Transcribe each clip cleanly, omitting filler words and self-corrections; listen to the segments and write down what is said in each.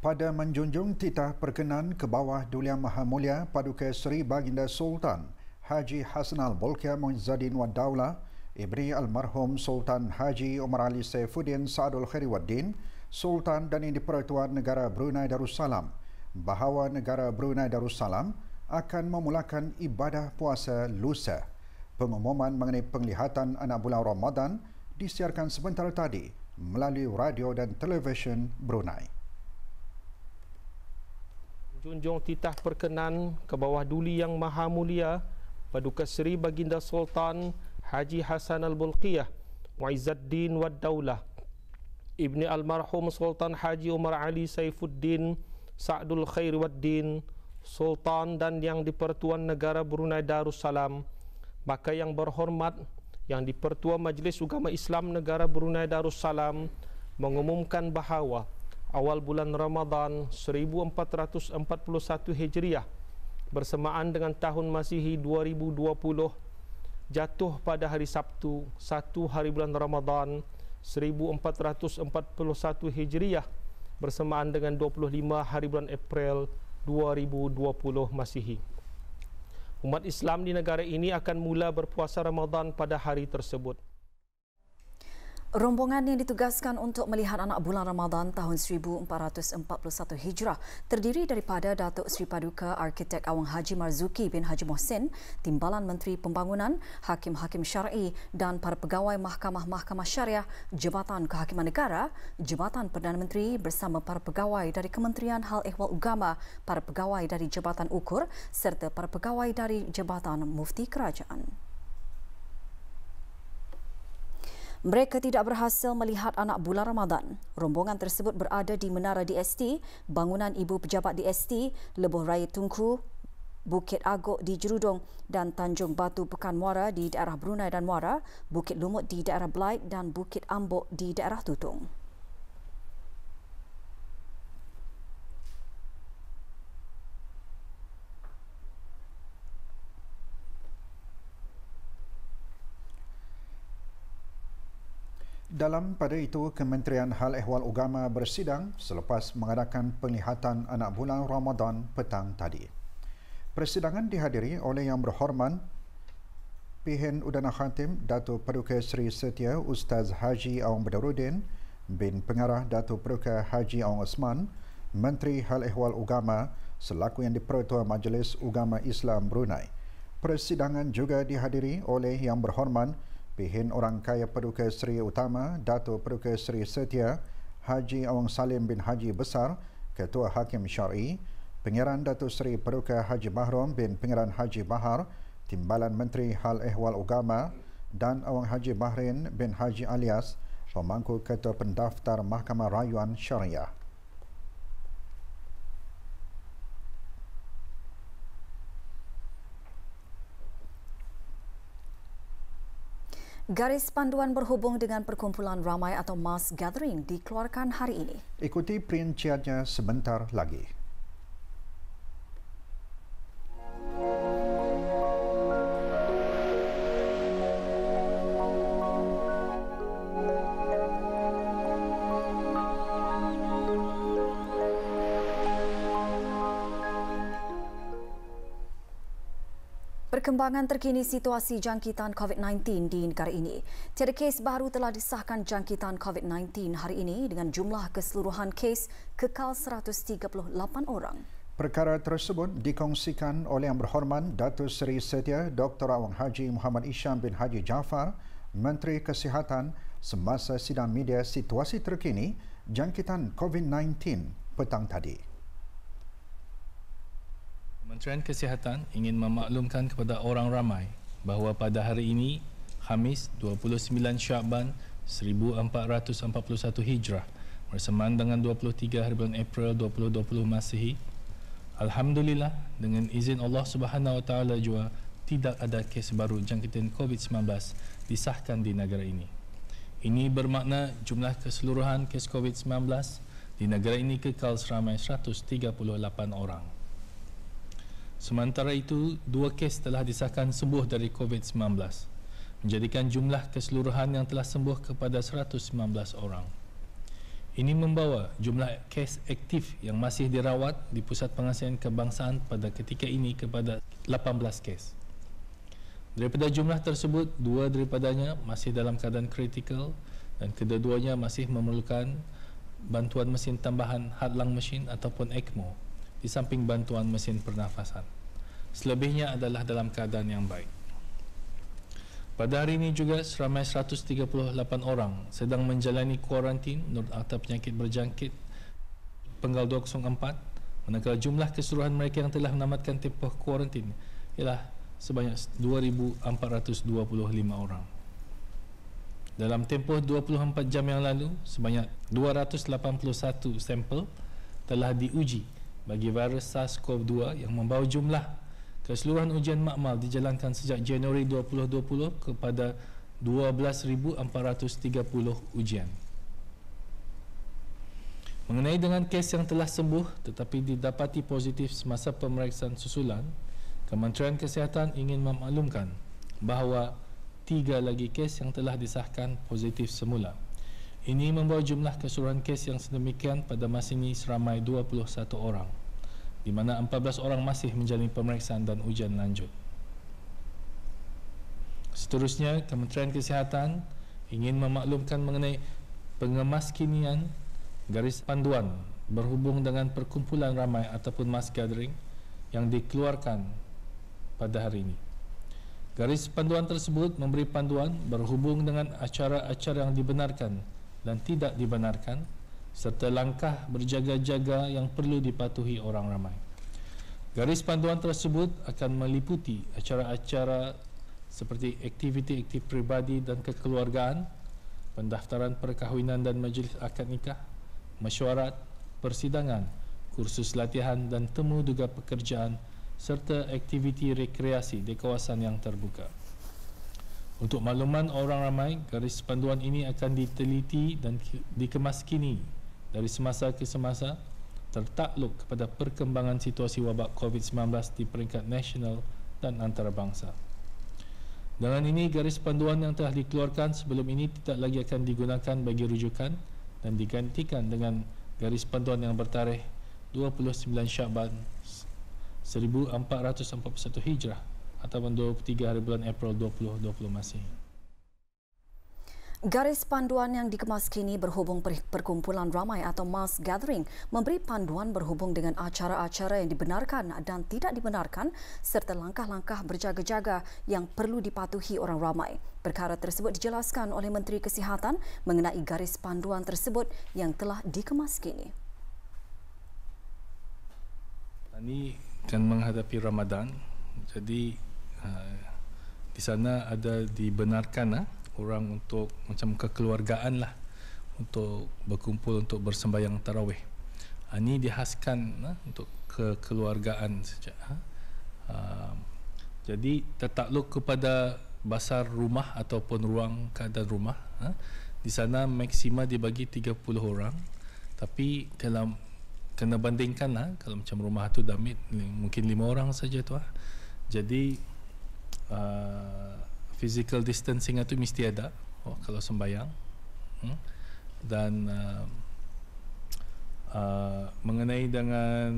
Pada menjunjung titah perkenan ke bawah Duli Yang Maha Mulia Paduka Seri Baginda Sultan Haji Hassanal Bolkiah Muizzaddin Wad Daulah, Ibri Almarhum Sultan Haji Umar Ali Saifuddin Saadul Khairi Waddin, Sultan dan Yang di-Pertuan Negara Brunei Darussalam, bahawa negara Brunei Darussalam akan memulakan ibadah puasa lusa. Pengumuman mengenai penglihatan anak bulan Ramadan disiarkan sebentar tadi melalui radio dan televisyen Brunei. Junjung titah perkenan ke bawah Duli Yang Maha Mulia Paduka Seri Baginda Sultan Haji Hassanal Bolkiah Muizzaddin Wad Daulah, Ibni Almarhum Sultan Haji Umar Ali Saifuddin Saadul Khairi Waddin, Sultan dan Yang di-Pertuan Negara Brunei Darussalam, maka yang berhormat Yang di-Pertua Majlis Ugama Islam Negara Brunei Darussalam mengumumkan bahawa awal bulan Ramadan 1441 Hijriah bersamaan dengan tahun Masihi 2020 jatuh pada hari Sabtu 1 hari bulan Ramadan 1441 Hijriah bersamaan dengan 25 hari bulan April 2020 Masihi. Umat Islam di negara ini akan mula berpuasa Ramadan pada hari tersebut. Rombongan yang ditugaskan untuk melihat anak bulan Ramadan tahun 1441 Hijrah terdiri daripada Datuk Seri Paduka Arkitek Awang Haji Marzuki bin Haji Mohsin, Timbalan Menteri Pembangunan, Hakim-Hakim Syar'i dan para pegawai Mahkamah-Mahkamah Syariah, Jabatan Kehakiman Negara, Jabatan Perdana Menteri bersama para pegawai dari Kementerian Hal Ehwal Ugama, para pegawai dari Jabatan Ukur serta para pegawai dari Jabatan Mufti Kerajaan. Mereka tidak berhasil melihat anak bulan Ramadan. Rombongan tersebut berada di Menara DST, bangunan Ibu Pejabat DST, Lebuh Raya Tunku, Bukit Agok di Jerudong dan Tanjung Batu Pekan Muara di daerah Brunei dan Muara, Bukit Lumut di daerah Belait dan Bukit Ambok di daerah Tutung. Dalam pada itu, Kementerian Hal Ehwal Ugama bersidang selepas mengadakan penglihatan anak bulan Ramadan petang tadi. Persidangan dihadiri oleh Yang Berhormat Pihin Udana Khatim Datuk Paduka Seri Setia Ustaz Haji Awang Badarudin bin Pengarah Datuk Paduka Haji Awang Osman, Menteri Hal Ehwal Ugama selaku Yang di-Pertua Majlis Ugama Islam Brunei. Persidangan juga dihadiri oleh Yang Berhormat Pihin Orang Kaya Paduka Seri Utama Datuk Paduka Seri Setia Haji Awang Salim bin Haji Besar, Ketua Hakim Syar'i, Pengeran Datuk Seri Paduka Haji Bahrom bin Pengeran Haji Bahar, Timbalan Menteri Hal Ehwal Ugama dan Awang Haji Bahrin bin Haji Alias, pemangku Ketua Pendaftar Mahkamah Rayuan Syariah. Garis panduan berhubung dengan perkumpulan ramai atau mass gathering dikeluarkan hari ini. Ikuti perinciannya sebentar lagi. Perkembangan terkini situasi jangkitan COVID-19 di negara ini. Tiada kes baru telah disahkan jangkitan COVID-19 hari ini dengan jumlah keseluruhan kes kekal 138 orang. Perkara tersebut dikongsikan oleh Yang Berhormat Datuk Seri Setia Dr. Awang Haji Muhammad Isham bin Haji Jaafar, Menteri Kesihatan semasa sidang media situasi terkini jangkitan COVID-19 petang tadi. Kementerian Kesihatan ingin memaklumkan kepada orang ramai bahawa pada hari ini, Khamis 29 Syakban 1441 Hijrah bersamaan dengan 23 hari bulan April 2020 Masihi, alhamdulillah dengan izin Allah Subhanahu Wa Taala jua tidak ada kes baru jangkitan COVID-19 disahkan di negara ini. Ini bermakna jumlah keseluruhan kes COVID-19 di negara ini kekal seramai 138 orang. Sementara itu, 2 kes telah disahkan sembuh dari COVID-19, menjadikan jumlah keseluruhan yang telah sembuh kepada 119 orang. Ini membawa jumlah kes aktif yang masih dirawat di Pusat Pengasihan Kebangsaan pada ketika ini kepada 18 kes. Daripada jumlah tersebut, 2 daripadanya masih dalam keadaan kritikal dan kedua-duanya masih memerlukan bantuan mesin tambahan hadlang mesin ataupun ECMO di samping bantuan mesin pernafasan. Selebihnya adalah dalam keadaan yang baik. Pada hari ini juga seramai 138 orang sedang menjalani kuarantin menurut Akta Penyakit Berjangkit Penggal 204, manakala jumlah keseluruhan mereka yang telah menamatkan tempoh kuarantin ialah sebanyak 2,425 orang. Dalam tempoh 24 jam yang lalu, sebanyak 281 sampel telah diuji bagi virus SARS-CoV-2 yang membawa jumlah keseluruhan ujian makmal dijalankan sejak Januari 2020 kepada 12,430 ujian. Mengenai dengan kes yang telah sembuh tetapi didapati positif semasa pemeriksaan susulan, Kementerian Kesihatan ingin memaklumkan bahawa 3 lagi kes yang telah disahkan positif semula. Ini membawa jumlah keseluruhan kes yang sedemikian pada masa ini seramai 21 orang, di mana 14 orang masih menjalani pemeriksaan dan ujian lanjut. Seterusnya, Kementerian Kesihatan ingin memaklumkan mengenai pengemaskinian garis panduan berhubung dengan perkumpulan ramai ataupun mass gathering yang dikeluarkan pada hari ini. Garis panduan tersebut memberi panduan berhubung dengan acara-acara yang dibenarkan dan tidak dibenarkan, serta langkah berjaga-jaga yang perlu dipatuhi orang ramai. Garis panduan tersebut akan meliputi acara-acara seperti aktiviti-aktiviti peribadi dan kekeluargaan, pendaftaran perkahwinan dan majlis akad nikah, mesyuarat, persidangan, kursus latihan dan temu duga pekerjaan, serta aktiviti rekreasi di kawasan yang terbuka. Untuk makluman orang ramai, garis panduan ini akan diteliti dan dikemaskini dari semasa ke semasa tertakluk kepada perkembangan situasi wabak COVID-19 di peringkat nasional dan antarabangsa. Dengan ini, garis panduan yang telah dikeluarkan sebelum ini tidak lagi akan digunakan bagi rujukan dan digantikan dengan garis panduan yang bertarikh 29 Syakban 1441 Hijrah ataupun 23 hari bulan April 2020 Masihi. Garis panduan yang dikemas kini berhubung perkumpulan ramai atau mass gathering memberi panduan berhubung dengan acara-acara yang dibenarkan dan tidak dibenarkan serta langkah-langkah berjaga-jaga yang perlu dipatuhi orang ramai. Perkara tersebut dijelaskan oleh Menteri Kesihatan mengenai garis panduan tersebut yang telah dikemas kini. Ini kan menghadapi Ramadan, jadi di sana ada dibenarkan orang untuk macam kekeluargaan lah, untuk berkumpul untuk bersembahyang tarawih. Ini dihaskan untuk kekeluargaan saja. Jadi tertakluk kepada basar rumah ataupun ruang keadaan rumah. Di sana maksima dibagi 30 orang, tapi kalau kena bandingkan lah, kalau macam rumah tu damit mungkin 5 orang saja tu. Jadi physical distancing itu mesti ada kalau sembahyang. Dan mengenai dengan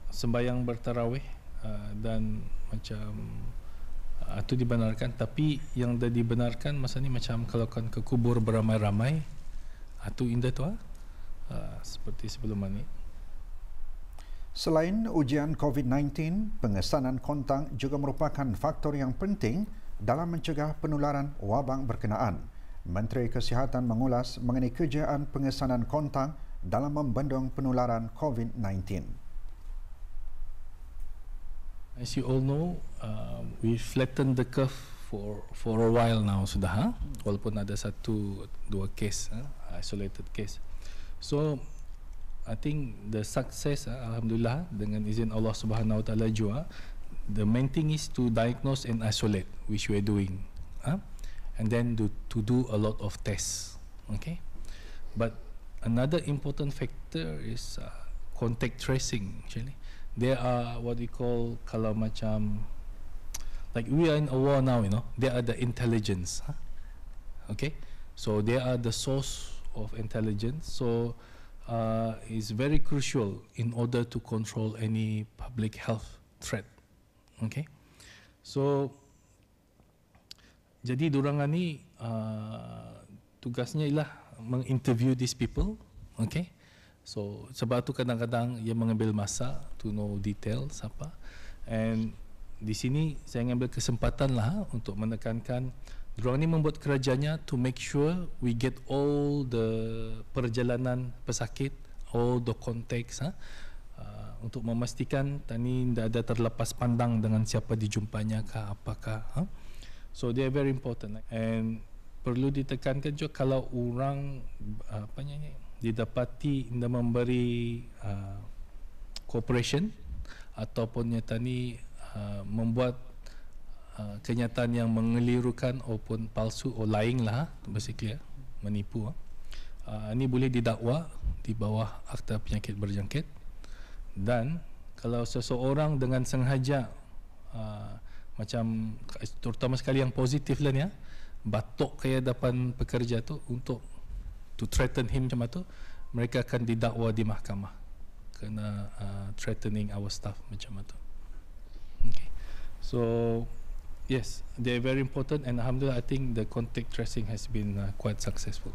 sembahyang bertarawih dan macam itu dibenarkan, tapi yang dah dibenarkan masa ni macam kalau kan ke kubur beramai-ramai itu indah tu seperti sebelum ini. Selain ujian COVID-19, pengesanan kontak juga merupakan faktor yang penting dalam mencegah penularan wabak berkenaan. Menteri Kesihatan mengulas mengenai kejayaan pengesanan kontak dalam membendung penularan COVID-19. As you all know, we flattened the curve for a while now sudah, walaupun ada 1-2 case, isolated case. So I think the success, alhamdulillah, dengan izin Allah Subhanahu Wa Taala juga, the main thing is to diagnose and isolate, which we are doing, and then to do a lot of tests. Okay, but another important factor is contact tracing. Actually, there are what we call kalau macam like we are in a war now, you know, they are the intelligence. Okay, so they are the source of intelligence. So is very crucial in order to control any public health threat. Okay, so jadi diorang ni tugasnya ialah menginterview these people. Okay, so sebab tu kadang-kadang ia mengambil masa to know details apa, and di sini saya mengambil kesempatan lah untuk menekankan diorang ni membuat kerjanya to make sure we get all the perjalanan pesakit, all the context untuk memastikan tani tidak ada terlepas pandang dengan siapa dijumpanya kah apakah. So they are very important, and perlu ditekankan juga kalau orang didapati tidak memberi cooperation ataupun tani membuat kenyataan yang mengelirukan ataupun palsu atau lain lah, basically menipu, ini boleh didakwa di bawah Akta Penyakit Berjangkit. Dan kalau seseorang dengan sengaja macam terutama sekali yang positif lah ni, batuk ke hadapan pekerja tu untuk to threaten him macam tu, mereka akan didakwa di mahkamah kerana threatening our staff macam tu. Okay. So yes, they are very important, and alhamdulillah I think the contact tracing has been quite successful.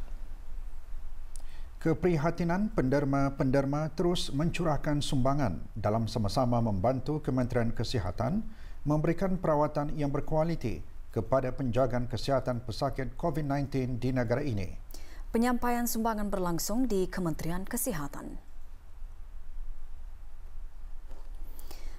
Keprihatinan penderma-penderma terus mencurahkan sumbangan dalam sama-sama membantu Kementerian Kesihatan memberikan perawatan yang berkualiti kepada penjagaan kesihatan pesakit COVID-19 di negara ini. Penyampaian sumbangan berlangsung di Kementerian Kesihatan.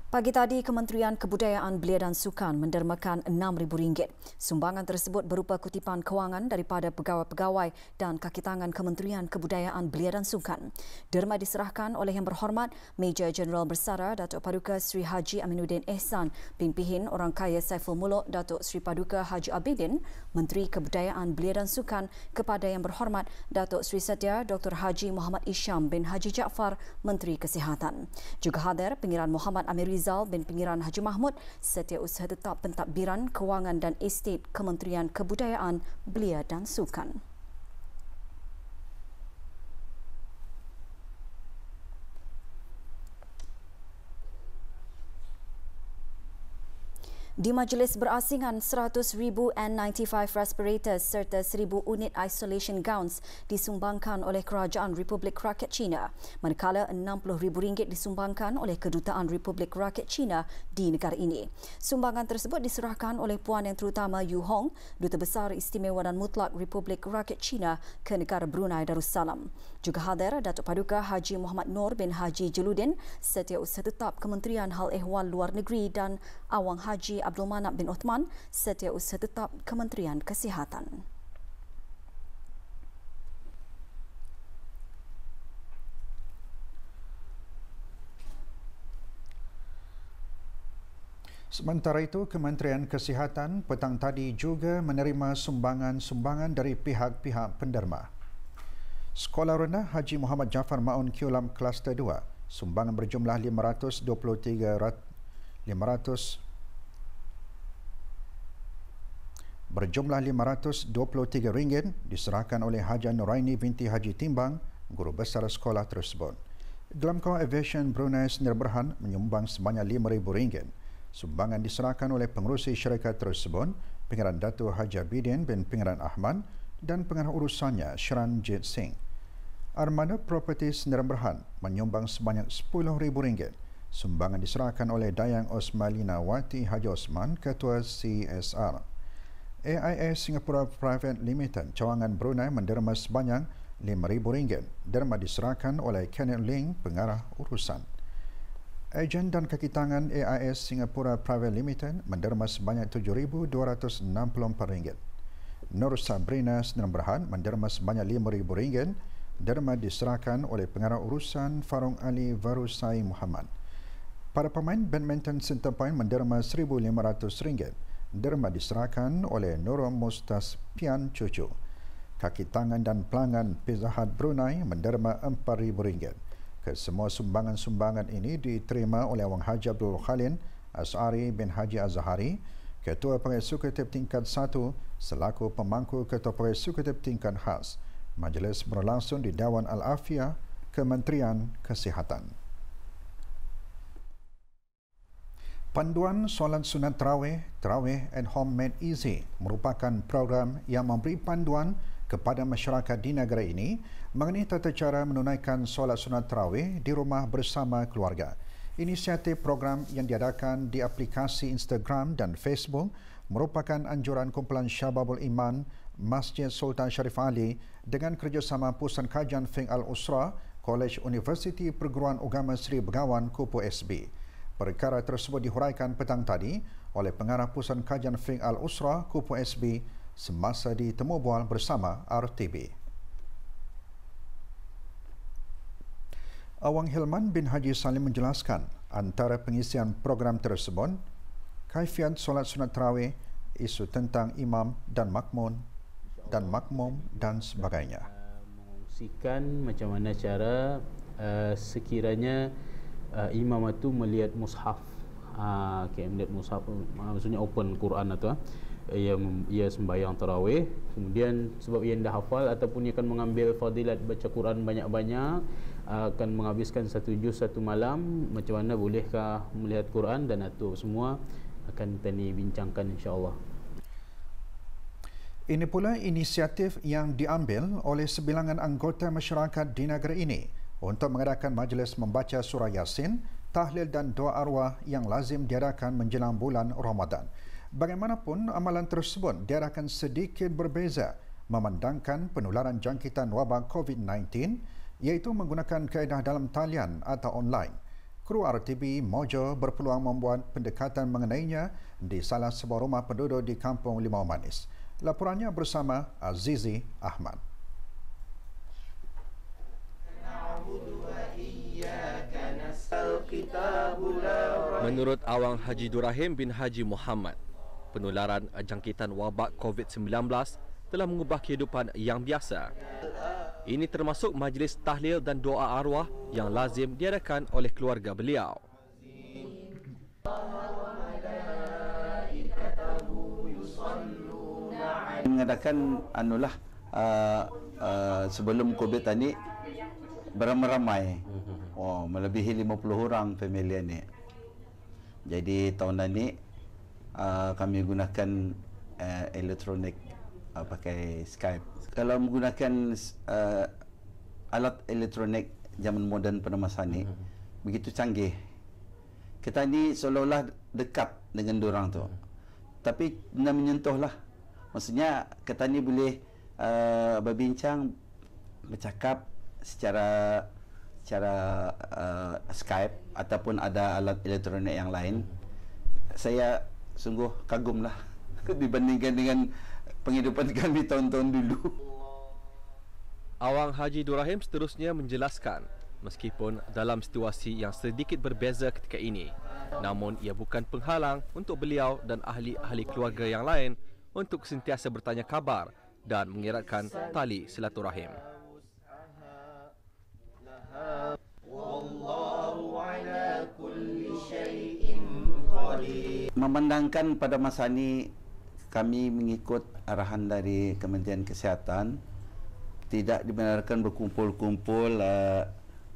Pagi tadi, Kementerian Kebudayaan Belia dan Sukan mendermakan RM6,000. Sumbangan tersebut berupa kutipan kewangan daripada pegawai-pegawai dan kaki tangan Kementerian Kebudayaan Belia dan Sukan. Derma diserahkan oleh Yang Berhormat Major Jeneral Bersara Datuk Paduka Sri Haji Aminuddin Ehsan, Pimpinan Orang Kaya Saiful Muluk Datuk Sri Paduka Haji Abidin, Menteri Kebudayaan Belia dan Sukan, kepada Yang Berhormat Datuk Sri Setia Dr. Haji Muhammad Isham bin Haji Jaafar, Menteri Kesihatan. Juga hadir Pengiran Muhammad Amir Rizal bin Pengiran Haji Mahmud, Setiausaha Tetap Pentadbiran Kewangan dan Estate Kementerian Kebudayaan Belia dan Sukan. Di majlis berasingan, 100,000 N95 respirators serta 1,000 unit isolation gowns disumbangkan oleh Kerajaan Republik Rakyat China, manakala RM60,000 disumbangkan oleh Kedutaan Republik Rakyat China di negara ini. Sumbangan tersebut diserahkan oleh Puan Yang Terutama Yu Hong, Duta Besar Istimewa dan Mutlak Republik Rakyat China ke negara Brunei Darussalam. Juga hadir Datuk Paduka Haji Muhammad Noor bin Haji Jeludin, Setiausaha Tetap Kementerian Hal Ehwal Luar Negeri, dan Awang Haji Abdul Manap bin Uthman, Setiausaha Tetap Kementerian Kesihatan. Sementara itu, Kementerian Kesihatan petang tadi juga menerima sumbangan-sumbangan dari pihak-pihak penderma. Sekolah Rendah Haji Muhammad Jaafar Maun Kiolam Kluster 2, sumbangan berjumlah RM523 diserahkan oleh Haja Nuraini binti Haji Timbang, guru besar sekolah tersebut. Glamco Aviation Brunei Sdn Bhd menyumbang sebanyak RM5,000. Sumbangan diserahkan oleh pengerusi syarikat tersebut, Pengarah Datuk Haji Abidin bin Pengarah Ahmad dan pengarah urusannya Shranjit Singh. Armada Properties Sdn Bhd menyumbang sebanyak RM10,000. Sumbangan diserahkan oleh Dayang Osmalina Wati Haji Osman, Ketua CSR. AIS Singapura Private Limited Cawangan Brunei menderma sebanyak RM5,000. Derma diserahkan oleh Kenneth Ling, pengarah urusan. Ejen dan kaki tangan AIS Singapura Private Limited menderma sebanyak RM7,264. Nur Sabrina Sdn Bhd menderma sebanyak RM5,000. Derma diserahkan oleh pengarah urusan Farong Ali Varusai Muhammad. Para pemain badminton Center Point menderma RM1,500. Derma diserahkan oleh Nurul Mustas Pian Cucu. Kaki tangan dan pelanggan Pizza Hut Brunei menderma RM4,000. Kesemua sumbangan-sumbangan ini diterima oleh Wang Haji Abdul Khalin As'ari bin Haji Azhari, Ketua Pengeksekutif Tingkat 1 selaku pemangku Ketua Pengeksekutif Tingkat Khas. Majlis berlangsung di Dewan Al-Afiyah, Kementerian Kesihatan. Panduan solat sunat Tarawih and Home Made Easy merupakan program yang memberi panduan kepada masyarakat di negara ini mengenai tata cara menunaikan solat sunat Tarawih di rumah bersama keluarga. Inisiatif program yang diadakan di aplikasi Instagram dan Facebook merupakan anjuran kumpulan Syababul Iman Masjid Sultan Sharif Ali dengan kerjasama Pusat Kajian Fiqh Al-Usra, Kolej Universiti Perguruan Agama Seri Begawan Kupu SB. Perkara tersebut dihuraikan petang tadi oleh Pengarah Pusat Kajian Fiqh Al-Usra Kupu SB semasa ditemu bual bersama RTB. Awang Hilman bin Haji Salim menjelaskan antara pengisian program tersebut kaifiat solat sunat tarawih, isu tentang imam dan makmum dan sebagainya. Mengungsikan macam mana cara sekiranya imam itu melihat mushaf, melihat mushaf maksudnya open Quran atau ia sembahyang tarawih, kemudian sebab ia dah hafal ataupun ia akan mengambil fadilat baca Quran banyak-banyak, akan menghabiskan satu juz satu malam, macam mana bolehkah melihat Quran dan itu semua akan kita ni bincangkan insya-Allah. Ini pula inisiatif yang diambil oleh sebilangan anggota masyarakat di negara ini untuk mengadakan majlis membaca surah Yasin, tahlil dan doa arwah yang lazim diadakan menjelang bulan Ramadan. Bagaimanapun, amalan tersebut diadakan sedikit berbeza memandangkan penularan jangkitan wabak COVID-19 iaitu menggunakan kaedah dalam talian atau online. Kru RTB Mojo berpeluang membuat pendekatan mengenainya di salah sebuah rumah penduduk di Kampung Limau Manis. Laporannya bersama Azizi Ahmad. Menurut Awang Haji Durahim bin Haji Muhammad, penularan jangkitan wabak COVID-19 telah mengubah kehidupan yang biasa. Ini termasuk majlis tahlil dan doa arwah yang lazim diadakan oleh keluarga beliau. Mengadakan sebelum COVID ini beramai-ramai. Melebihi 50 orang family ni. Jadi tahun ini kami gunakan elektronik, pakai Skype. Kalau menggunakan alat elektronik zaman moden pada masa ni begitu canggih. Kita ni seolah-olah dekat dengan diorang tu. Tapi nak menyentuhlah. Maksudnya kita ni boleh berbincang, bercakap secara Skype ataupun ada alat elektronik yang lain. Saya sungguh kagumlah dibandingkan dengan penghidupan kami tahun-tahun dulu. Awang Haji Durahim seterusnya menjelaskan, meskipun dalam situasi yang sedikit berbeza ketika ini, namun ia bukan penghalang untuk beliau dan ahli-ahli keluarga yang lain untuk sentiasa bertanya khabar dan mengeratkan tali silaturahim. Memandangkan pada masa ini kami mengikut arahan dari Kementerian Kesihatan, tidak dibenarkan berkumpul-kumpul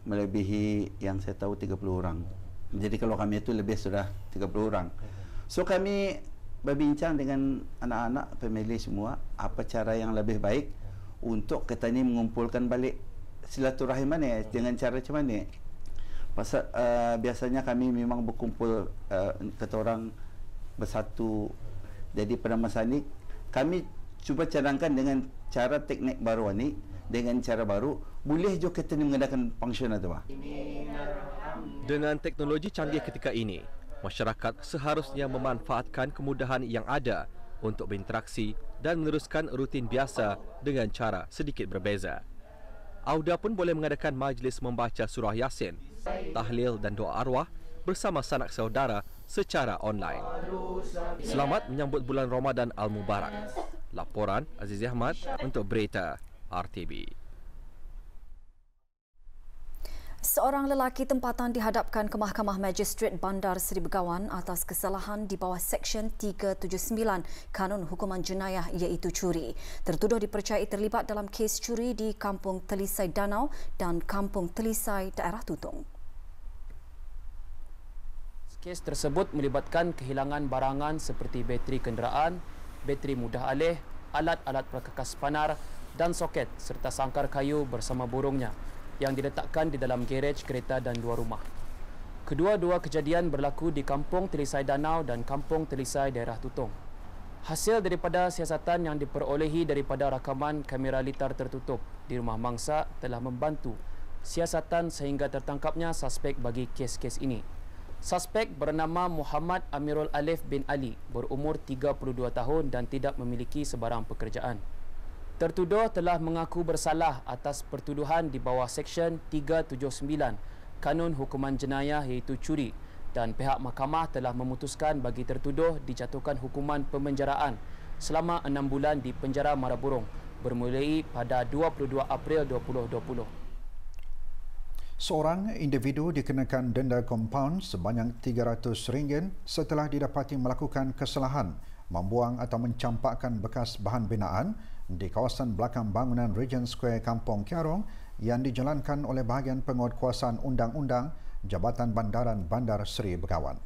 melebihi yang saya tahu 30 orang. Jadi kalau kami itu lebih sudah 30 orang. So kami berbincang dengan anak-anak, family semua, apa cara yang lebih baik untuk kita ni mengumpulkan balik silaturahim mana, dengan cara macam mana. Pasal biasanya kami memang berkumpul kata orang bersatu. Jadi pada masa ni kami cuba cadangkan dengan cara teknik baru ni, dengan cara baru boleh juga kita ni mengadakan function itu. Dengan teknologi canggih ketika ini, masyarakat seharusnya memanfaatkan kemudahan yang ada untuk berinteraksi dan meneruskan rutin biasa dengan cara sedikit berbeza. Auda pun boleh mengadakan majlis membaca surah Yasin, tahlil dan doa arwah bersama sanak saudara secara online. Selamat menyambut bulan Ramadan Al-Mubarak. Laporan Azizi Ahmad untuk Berita RTB. Seorang lelaki tempatan dihadapkan ke Mahkamah Magistrate Bandar Seri Begawan atas kesalahan di bawah Seksyen 379 Kanun Hukuman Jenayah iaitu curi. Tertuduh dipercayai terlibat dalam kes curi di Kampung Telisai Danau dan Kampung Telisai, daerah Tutong. Kes tersebut melibatkan kehilangan barangan seperti bateri kenderaan, bateri mudah alih, alat-alat perkakas panar dan soket serta sangkar kayu bersama burungnya yang diletakkan di dalam garej kereta dan dua rumah. Kedua-dua kejadian berlaku di Kampung Telisai Danau dan Kampung Telisai, daerah Tutong. Hasil daripada siasatan yang diperolehi daripada rakaman kamera litar tertutup di rumah mangsa telah membantu siasatan sehingga tertangkapnya suspek bagi kes-kes ini. Suspek bernama Muhammad Amirul Alif bin Ali, berumur 32 tahun dan tidak memiliki sebarang pekerjaan. Tertuduh telah mengaku bersalah atas pertuduhan di bawah Seksyen 379 Kanun Hukuman Jenayah iaitu curi dan pihak mahkamah telah memutuskan bagi tertuduh dijatuhkan hukuman pemenjaraan selama 6 bulan di penjara Maraburung bermulai pada 22 April 2020. Seorang individu dikenakan denda kompaun sebanyak RM300 setelah didapati melakukan kesalahan membuang atau mencampakkan bekas bahan binaan di kawasan belakang bangunan Regent Square Kampung Kiarong yang dijalankan oleh bahagian penguatkuasaan undang-undang Jabatan Bandaran Bandar Seri Begawan.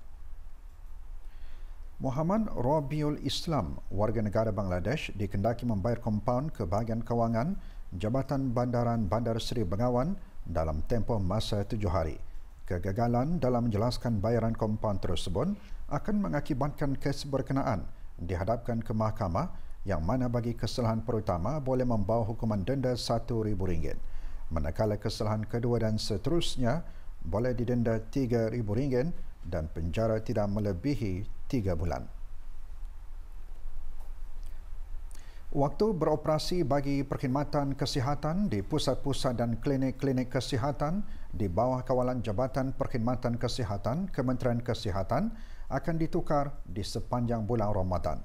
Muhammad Rabiul Islam, warga negara Bangladesh, dikendaki membayar kompaun ke bahagian kewangan Jabatan Bandaran Bandar Seri Begawan dalam tempoh masa 7 hari. Kegagalan dalam menjelaskan bayaran kompaun tersebut akan mengakibatkan kes berkenaan dihadapkan ke mahkamah yang mana bagi kesalahan pertama boleh membawa hukuman denda RM1,000. Manakala kesalahan kedua dan seterusnya boleh didenda RM3,000 dan penjara tidak melebihi 3 bulan. Waktu beroperasi bagi perkhidmatan kesihatan di pusat-pusat dan klinik-klinik kesihatan di bawah kawalan Jabatan Perkhidmatan Kesihatan Kementerian Kesihatan akan ditukar di sepanjang bulan Ramadan.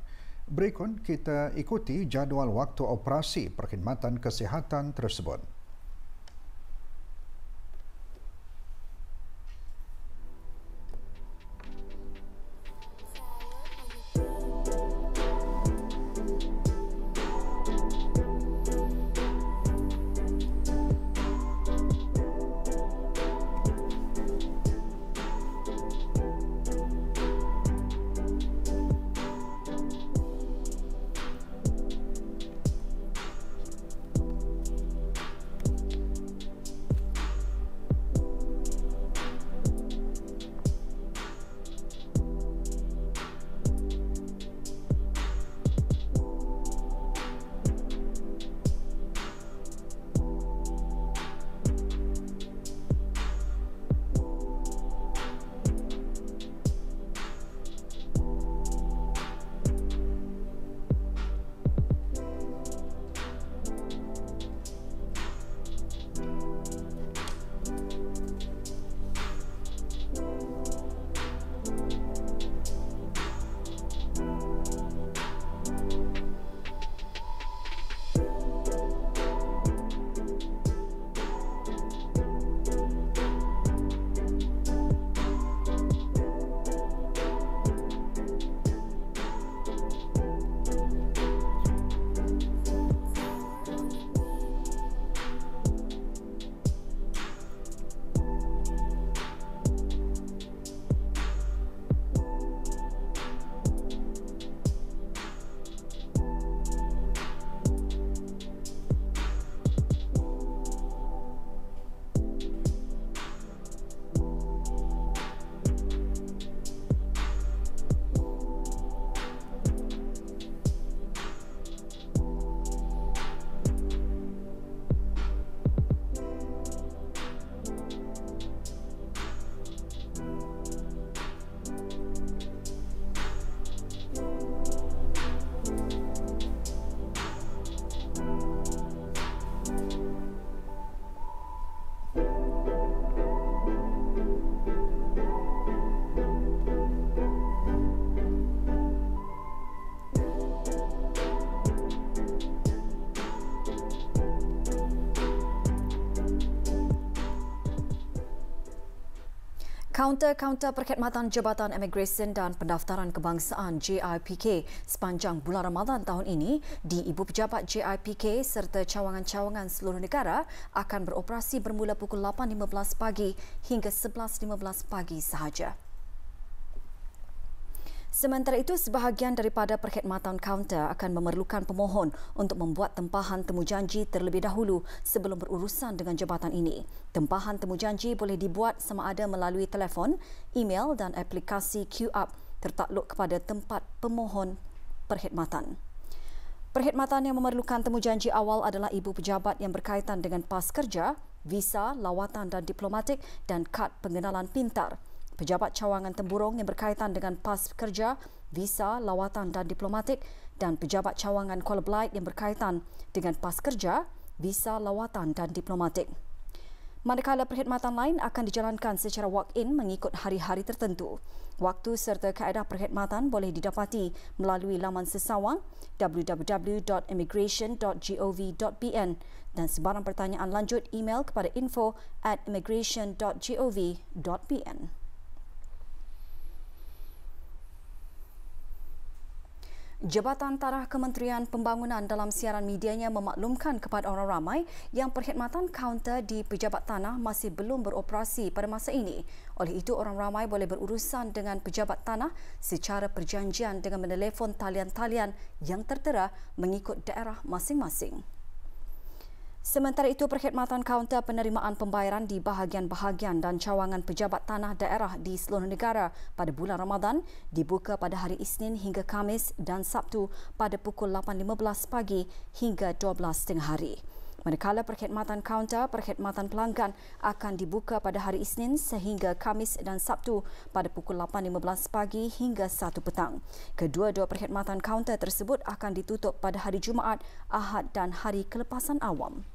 Berikut kita ikuti jadual waktu operasi perkhidmatan kesihatan tersebut. Kaunter-kaunter perkhidmatan Jabatan Imigresen dan Pendaftaran Kebangsaan JIPK sepanjang bulan Ramadan tahun ini di Ibu Pejabat JIPK serta cawangan-cawangan seluruh negara akan beroperasi bermula pukul 8.15 pagi hingga 11.15 pagi sahaja. Sementara itu, sebahagian daripada perkhidmatan kaunter akan memerlukan pemohon untuk membuat tempahan temujanji terlebih dahulu sebelum berurusan dengan jabatan ini. Tempahan temujanji boleh dibuat sama ada melalui telefon, email dan aplikasi QUp tertakluk kepada tempat pemohon perkhidmatan. Perkhidmatan yang memerlukan temujanji awal adalah ibu pejabat yang berkaitan dengan pas kerja, visa, lawatan dan diplomatik dan kad pengenalan pintar. Pejabat cawangan temburong yang berkaitan dengan pas kerja, visa, lawatan dan diplomatik dan pejabat cawangan Kuala Belait yang berkaitan dengan pas kerja, visa, lawatan dan diplomatik. Manakala perkhidmatan lain akan dijalankan secara walk-in mengikut hari-hari tertentu. Waktu serta kaedah perkhidmatan boleh didapati melalui laman sesawang www.immigration.gov.pn dan sebarang pertanyaan lanjut email kepada info@immigration.gov.pn. Jabatan Taraf Kementerian Pembangunan dalam siaran medianya memaklumkan kepada orang ramai yang perkhidmatan kaunter di Pejabat Tanah masih belum beroperasi pada masa ini. Oleh itu, orang ramai boleh berurusan dengan Pejabat Tanah secara perjanjian dengan menelefon talian-talian yang tertera mengikut daerah masing-masing. Sementara itu, perkhidmatan kaunter penerimaan pembayaran di bahagian-bahagian dan cawangan pejabat tanah daerah di seluruh negara pada bulan Ramadan dibuka pada hari Isnin hingga Khamis dan Sabtu pada pukul 8.15 pagi hingga 12.30 hari. Manakala perkhidmatan kaunter perkhidmatan pelanggan akan dibuka pada hari Isnin sehingga Khamis dan Sabtu pada pukul 8.15 pagi hingga 1 petang. Kedua-dua perkhidmatan kaunter tersebut akan ditutup pada hari Jumaat, Ahad dan hari kelepasan awam.